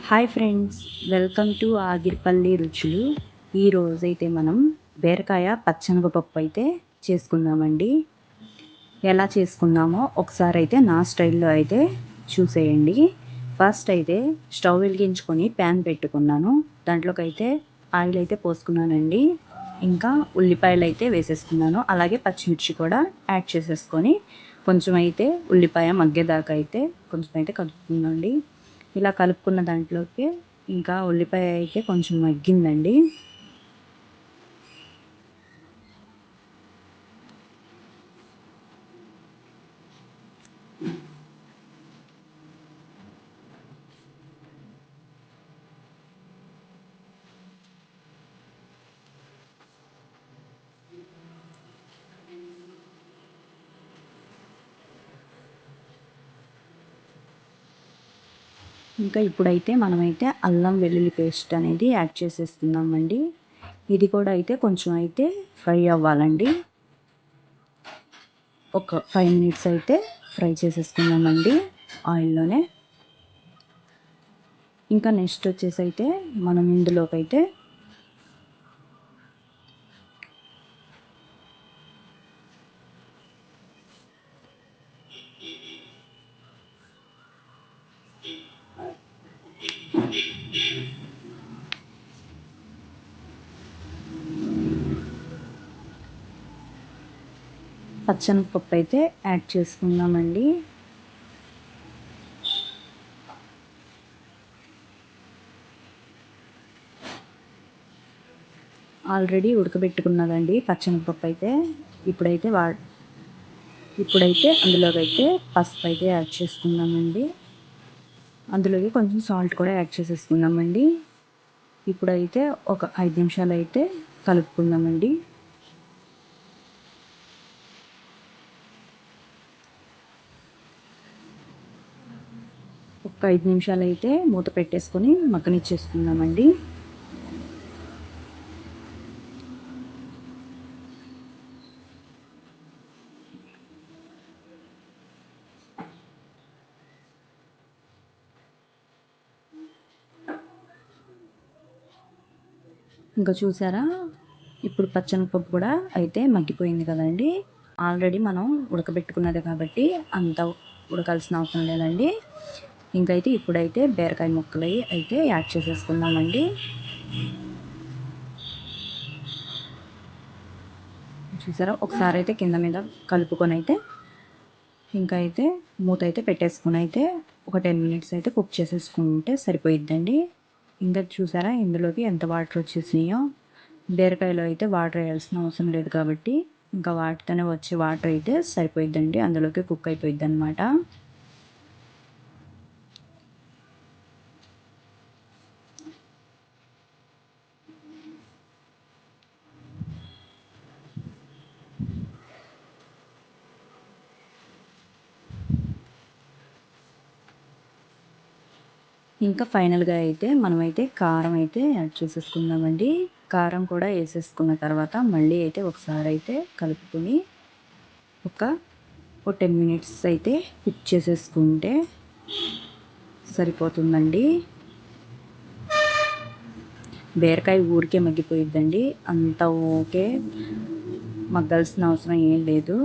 Hi friends, welcome to Agiripalli రుచులు. ఈరోజైతే మనం బీరకాయ పచ్చనగపప్పు అయితే చేసుకుందామండి. ఎలా చేసుకుందామో ఒకసారి అయితే నా స్టైల్లో అయితే చూసేయండి. ఫస్ట్ అయితే స్టవ్ వెలిగించుకొని ప్యాన్ పెట్టుకున్నాను. దాంట్లోకి అయితే ఆయిల్ అయితే పోసుకున్నానండి. ఇంకా ఉల్లిపాయలు అయితే వేసేసుకున్నాను. అలాగే పచ్చిమిర్చి కూడా యాడ్ చేసేసుకొని కొంచెం అయితే ఉల్లిపాయ మగ్గేదాకా అయితే కొంచెం అయితే కలుపుకుందండి. ఇలా కలుపుకున్న దాంట్లోకి ఇంకా ఉల్లిపాయ అయితే కొంచెం మగ్గిందండి. ఇంకా ఇప్పుడైతే మనమైతే అల్లం వెల్లుల్లి పేస్ట్ అనేది యాడ్ చేసేస్తున్నామండి. ఇది కూడా అయితే కొంచెం అయితే ఫ్రై అవ్వాలండి. ఒక 5 మినిట్స్ అయితే ఫ్రై చేసేసుకుందామండి ఆయిల్లోనే. ఇంకా నెక్స్ట్ వచ్చేసి అయితే మనం ఇందులోకి అయితే పచ్చనపప్పు అయితే యాడ్ చేసుకుందామండి. ఆల్రెడీ ఉడకబెట్టుకున్నదండి పచ్చనపప్పు అయితే. ఇప్పుడైతే అందులోకి అయితే పసుపు అయితే యాడ్ చేసుకుందామండి. అందులోకి కొంచెం సాల్ట్ కూడా యాడ్ చేసేసుకుందామండి. ఇప్పుడైతే ఒక 5 నిమిషాలు అయితే కలుపుకుందామండి. ఒక 5 నిమిషాలు అయితే మూత పెట్టేసుకొని మగ్గనిచ్చేసుకుందామండి. ఇంకా చూసారా, ఇప్పుడు పచ్చనపప్పు కూడా అయితే మగ్గిపోయింది కదండి. ఆల్రెడీ మనం ఉడకబెట్టుకున్నది కాబట్టి అంత ఉడకాల్సిన అవసరం లేదండి. ఇంకైతే ఇప్పుడైతే బీరకాయ ముక్కలు అయితే యాడ్ చేసేసుకుందామండి. చూసారా, ఒకసారి అయితే కింద మీద కలుపుకొని అయితే ఇంకా అయితే మూత అయితే పెట్టేసుకుని అయితే ఒక 10 మినిట్స్ అయితే కుక్ చేసేసుకుంటే సరిపోయిద్దండి. ఇంకా చూసారా ఇందులోకి ఎంత వాటర్ వచ్చేసినాయో. బీరకాయలో అయితే వాటర్ వేయాల్సిన అవసరం లేదు కాబట్టి ఇంకా వాటితోనే వచ్చే వాటర్ అయితే సరిపోయిద్దండి. అందులోకి కుక్ అయిపోయిద్ది అనమాట. ఇంకా ఫైనల్గా అయితే మనమైతే కారం అయితే యాడ్ చేసేసుకుందామండి. కారం కూడా వేసేసుకున్న తర్వాత మళ్ళీ అయితే ఒకసారి అయితే కలుపుకొని ఒక 10 మినిట్స్ అయితే కుక్ చేసేసుకుంటే సరిపోతుందండి. బీరకాయ ఊరికే మగ్గిపోయిద్దండి. అంత ఓకే, మగ్గాల్సిన అవసరం ఏం లేదు.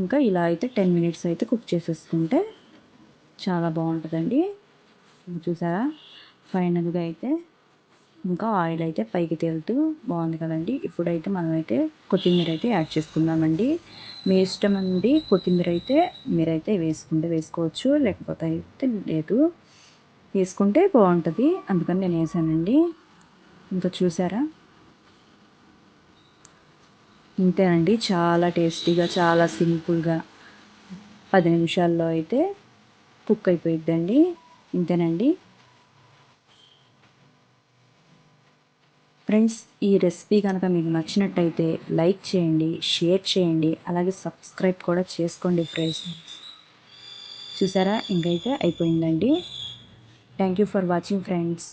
ఇంకా ఇలా అయితే 10 మినిట్స్ అయితే కుక్ చేసేసుకుంటే చాలా బాగుంటుందండి. చూసారా, ఫైనల్గా అయితే ఇంకా ఆయిల్ అయితే పైకి తేలుతూ బాగుంది కదండి. ఇప్పుడైతే మనమైతే కొత్తిమీర అయితే యాడ్ చేసుకుందామండి. మీ ఇష్టం అండి. కొత్తిమీర అయితే మీరైతే వేసుకోవచ్చు, లేకపోతే అయితే లేదు. వేసుకుంటే బాగుంటుంది, అందుకని నేను వేసానండి. ఇంకా చూసారా, ఇంతేనండి. చాలా టేస్టీగా, చాలా సింపుల్గా 10 నిమిషాల్లో అయితే కుక్ అయిపోయిద్దండి. ఇంతేనండి ఫ్రెండ్స్. ఈ రెసిపీ కనుక మీకు నచ్చినట్టయితే లైక్ చేయండి, షేర్ చేయండి, అలాగే సబ్స్క్రైబ్ కూడా చేసుకోండి ఫ్రెండ్స్. చూసారా, ఇంకైతే అయిపోయిందండి. Thank you for watching friends.